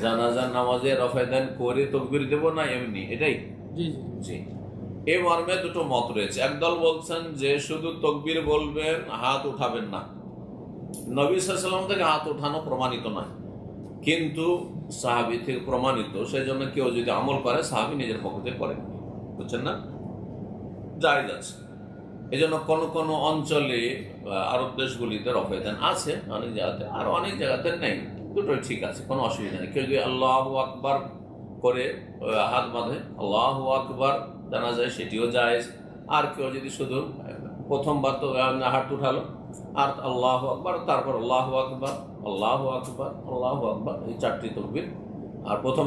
জানাজার নামাজে রফায়দান করে তাকবীর দেব না এমনি, এটাই? জি জি জি। এই মর্মে দুটো মত রয়েছে। একদল বলছেন যে শুধু তাকবীর বলবেন, হাত উঠাবেন না। নবী সাল্লাল্লাহু আলাইহি ওয়াসাল্লাম থেকে হাত উঠানো প্রমাণিত নয়, কিন্তু সাহাবী থেকে প্রমাণিত। সেই জন্য কেউ যদি আমল করে সাহাবী নিজের পক্ষ থেকে করেন, বুঝছেন না, জায়েজ আছে। এই জন্য কোনো কোনো অঞ্চলে আরব দেশগুলিতে রফায়দান আছে অনেক জায়গাতে, আর অনেক জায়গাতে নেই। দুটোই ঠিক আছে, কোনো অসুবিধা নেই। কেউ যদি আল্লাহু আকবার করে হাত বাঁধে, আল্লাহু আকবার জানা যায়, সেটিও জায়েজ। আর কেউ যদি শুধু প্রথমবার তো হাত উঠালো আর আল্লাহু আকবার, তারপর আল্লাহু আকবার, আল্লাহু আকবার, আল্লাহু আকবার, এই চারটি তাকবীর। আর প্রথম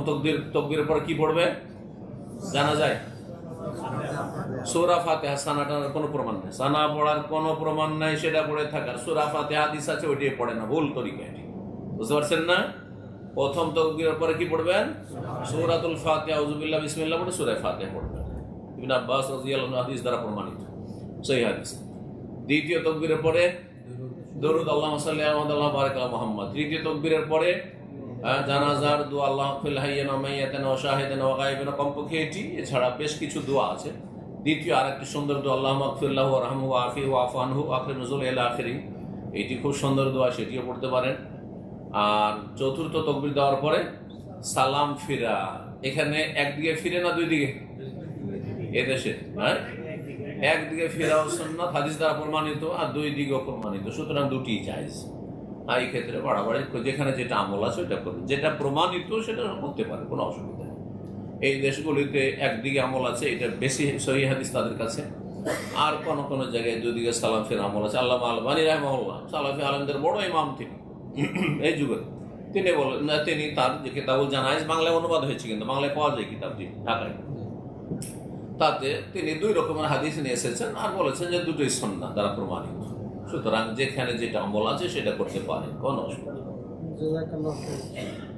তকবীরের পর কি পড়বে জানা যায়? সূরা ফাতিহা। সানা টানার কোনো প্রমাণ নেই, সানা পড়ার কোনো প্রমাণ নাই, সেটা পড়ে থাকার। সূরা ফাতিহা হাদিস আছে, ওইটাই পড়ে না, ভুল তরিকা এটি, বুঝতে পারছেন না? প্রথম তাকবীরের পরে কি পড়বেন? সূরাতুল ফাতিহা, আউযু বিল্লাহি বিসমিল্লাহ পড়ে সূরা ফাতিহা পড়বেন। ইবনে আব্বাস রাদিয়াল্লাহু আনহু হাদিস দ্বারা প্রমাণিত, সহিহ হাদিস। দ্বিতীয় তাকবীরের পরে দরুদ, আল্লাহুম্মা সাল্লি আলা মুহাম্মাদ ওয়া বারিক আলা মুহাম্মাদ। তৃতীয় তাকবীরের পরে জানাজার দোয়া, আল্লাহুম্মা ফিল হাইয়িনা ওয়া মাইয়িতিনা ওয়া শাহিদিনা ওয়া গায়বিনা, কমপক্ষে এটি। এছাড়া বেশ কিছু দোয়া আছে। দ্বিতীয় আরেকটি সুন্দর দোয়া, আল্লাহুম্মা ইগফির লাহু ওয়ারহামহু ওয়াআফিহি ওয়াফু আনহু ওয়াকরিম নুজুলা ইলা আখিরি, এটি খুব সুন্দর দোয়া, সেটিও পড়তে পারেন। আর চতুর্থ তাকবীর দেওয়ার পরে সালাম ফিরা। এখানে একদিকে ফিরে না দুই দিকে? এদেশে একদিকে ফেরাও সুন্নাত, হাদিস দ্বারা প্রমাণিত, আর দুই দিকেও প্রমাণিত, সুতরাং দুটি জায়েজ। আর এই ক্ষেত্রে বাড়াবাড়ি যেখানে যেটা আমল আছে ওইটা করবে, যেটা প্রমাণিত সেটা করতে পারে, কোনো অসুবিধা নেই। এই দেশগুলিতে একদিকে আমল আছে, এটা বেশি সহিহ হাদিস তাদের কাছে। আর কোন কোন জায়গায় দুদিকে সালাম ফেরা আমল আছে। আল্লামা আলবানী রাহিমাহুল্লাহ, সালাফি আলেমদের বড় ইমাম তিনি এই যুগের, তিনি বলেন, তিনি তার যে কিতাবুল জানাইজ, বাংলায় অনুবাদ হয়েছে, কিন্তু বাংলায় পাওয়া যায় কিতাবটি ঢাকায়। তাতে তিনি দুই রকমের হাদিস নিয়ে এসেছেন আর বলেছেন যে দুটোই সুন্নাহ দ্বারা প্রমাণিত। সুতরাং যেখানে যেটা আমল আছে সেটা করতে পারেন, কোনো অসুবিধা নেই। জাযাকাল্লাহু খাইর।